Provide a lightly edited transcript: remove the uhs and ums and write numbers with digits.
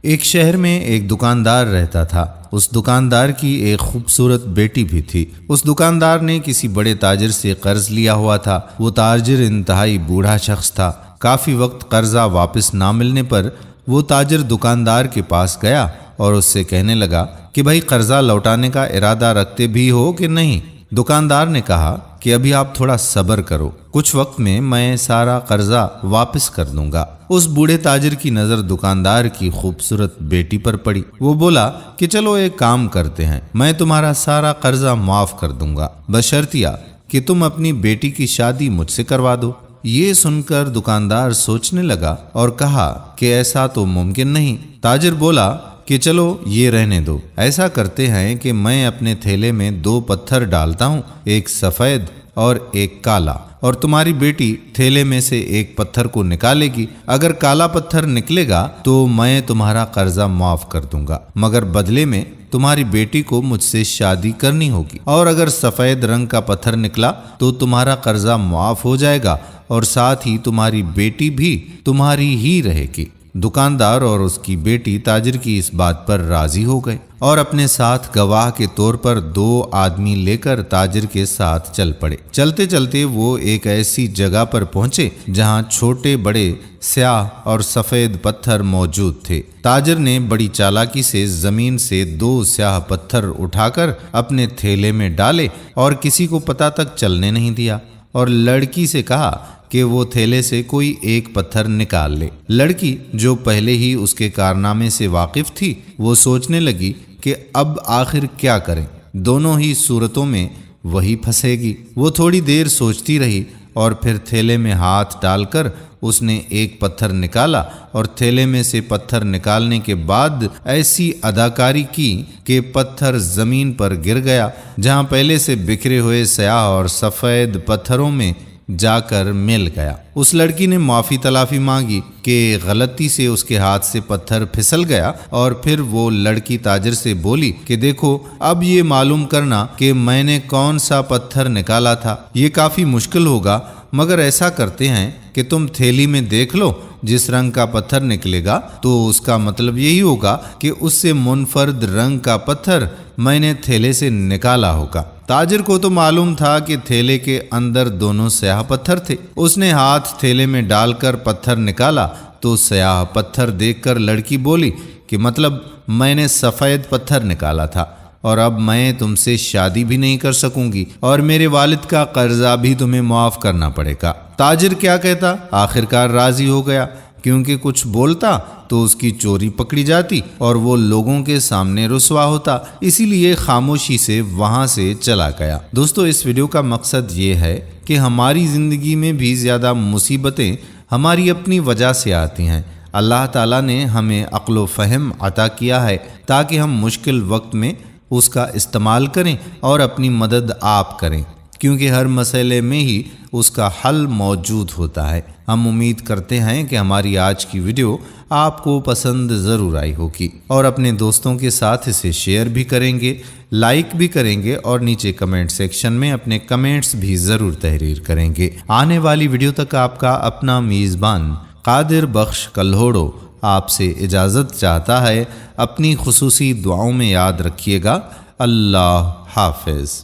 ایک شہر میں ایک دکاندار رہتا تھا۔ اس دکاندار کی ایک خوبصورت بیٹی بھی تھی۔ اس دکاندار نے کسی بڑے تاجر سے قرض لیا ہوا تھا۔ وہ تاجر انتہائی بوڑھا شخص تھا۔ کافی وقت قرضہ واپس نہ ملنے پر وہ تاجر دکاندار کے پاس گیا اور اس سے کہنے لگا کہ بھائی قرضہ لوٹانے کا ارادہ رکھتے بھی ہو کہ نہیں؟ دکاندار نے کہا کہ ابھی آپ تھوڑا صبر کرو، کچھ وقت میں سارا قرضہ واپس کر دوں گا۔ اس بوڑھے تاجر کی نظر دکاندار کی خوبصورت بیٹی پر پڑی۔ وہ بولا کہ چلو ایک کام کرتے ہیں، میں تمہارا سارا قرضہ معاف کر دوں گا، بشرطیہ کہ تم اپنی بیٹی کی شادی مجھ سے کروا دو۔ یہ سن کر دکاندار سوچنے لگا اور کہا کہ ایسا تو ممکن نہیں۔ تاجر بولا کہ چلو یہ رہنے دو، ایسا کرتے ہیں کہ میں اپنے تھیلے میں 2 پتھر ڈالتا ہوں، ایک سفید اور ایک کالا، اور تمہاری بیٹی تھیلے میں سے ایک پتھر کو نکالے گی۔ اگر کالا پتھر نکلے گا تو میں تمہارا قرضہ معاف کر دوں گا، مگر بدلے میں تمہاری بیٹی کو مجھ سے شادی کرنی ہوگی، اور اگر سفید رنگ کا پتھر نکلا تو تمہارا قرضہ معاف ہو جائے گا اور ساتھ ہی تمہاری بیٹی بھی تمہاری ہی رہے گی۔ دکاندار اور اس کی بیٹی تاجر کی اس بات پر راضی ہو گئے اور اپنے ساتھ گواہ کے طور پر 2 آدمی لے کر تاجر کے ساتھ چل پڑے۔ چلتے چلتے وہ ایک ایسی جگہ پر پہنچے جہاں چھوٹے بڑے سیاہ اور سفید پتھر موجود تھے۔ تاجر نے بڑی چالاکی سے زمین سے 2 سیاہ پتھر اٹھا کر اپنے تھیلے میں ڈالے اور کسی کو پتہ تک چلنے نہیں دیا، اور لڑکی سے کہا کہ وہ تھیلے سے کوئی ایک پتھر نکال لے۔ لڑکی جو پہلے ہی اس کے کارنامے سے واقف تھی، وہ سوچنے لگی کہ اب آخر کیا کریں، دونوں ہی صورتوں میں وہی پھنسے گی۔ وہ تھوڑی دیر سوچتی رہی اور پھر تھیلے میں ہاتھ ڈال کر اس نے ایک پتھر نکالا، اور تھیلے میں سے پتھر نکالنے کے بعد ایسی اداکاری کی کہ پتھر زمین پر گر گیا، جہاں پہلے سے بکھرے ہوئے سیاہ اور سفید پتھروں میں جا کر مل گیا۔ اس لڑکی نے معافی تلافی مانگی کہ غلطی سے اس کے ہاتھ سے پتھر پھسل گیا، اور پھر وہ لڑکی تاجر سے بولی کہ دیکھو اب یہ معلوم کرنا کہ میں نے کون سا پتھر نکالا تھا، یہ کافی مشکل ہوگا، مگر ایسا کرتے ہیں کہ تم تھیلی میں دیکھ لو، جس رنگ کا پتھر نکلے گا تو اس کا مطلب یہی ہوگا کہ اس سے منفرد رنگ کا پتھر میں نے تھیلے سے نکالا ہوگا۔ تاجر کو تو معلوم تھا کہ تھیلے کے اندر دونوں سیاہ پتھر تھے۔ اس نے ہاتھ تھیلے میں ڈال کر پتھر نکالا تو سیاہ پتھر دیکھ کر لڑکی بولی کہ مطلب میں نے سفید پتھر نکالا تھا، اور اب میں تم سے شادی بھی نہیں کر سکوں گی، اور میرے والد کا قرضہ بھی تمہیں معاف کرنا پڑے گا۔ تاجر کیا کہتا، آخرکار راضی ہو گیا، کیونکہ کچھ بولتا تو اس کی چوری پکڑی جاتی اور وہ لوگوں کے سامنے رسوا ہوتا، اسی لیے خاموشی سے وہاں سے چلا گیا۔ دوستو، اس ویڈیو کا مقصد یہ ہے کہ ہماری زندگی میں بھی زیادہ مصیبتیں ہماری اپنی وجہ سے آتی ہیں۔ اللہ تعالیٰ نے ہمیں عقل و فہم عطا کیا ہے تاکہ ہم مشکل وقت میں اس کا استعمال کریں اور اپنی مدد آپ کریں، کیونکہ ہر مسئلے میں ہی اس کا حل موجود ہوتا ہے۔ ہم امید کرتے ہیں کہ ہماری آج کی ویڈیو آپ کو پسند ضرور آئی ہوگی، اور اپنے دوستوں کے ساتھ اسے شیئر بھی کریں گے، لائک بھی کریں گے، اور نیچے کمنٹ سیکشن میں اپنے کمنٹس بھی ضرور تحریر کریں گے۔ آنے والی ویڈیو تک آپ کا اپنا میزبان قادر بخش کلہوڑو آپ سے اجازت چاہتا ہے۔ اپنی خصوصی دعاؤں میں یاد رکھیے گا۔ اللہ حافظ۔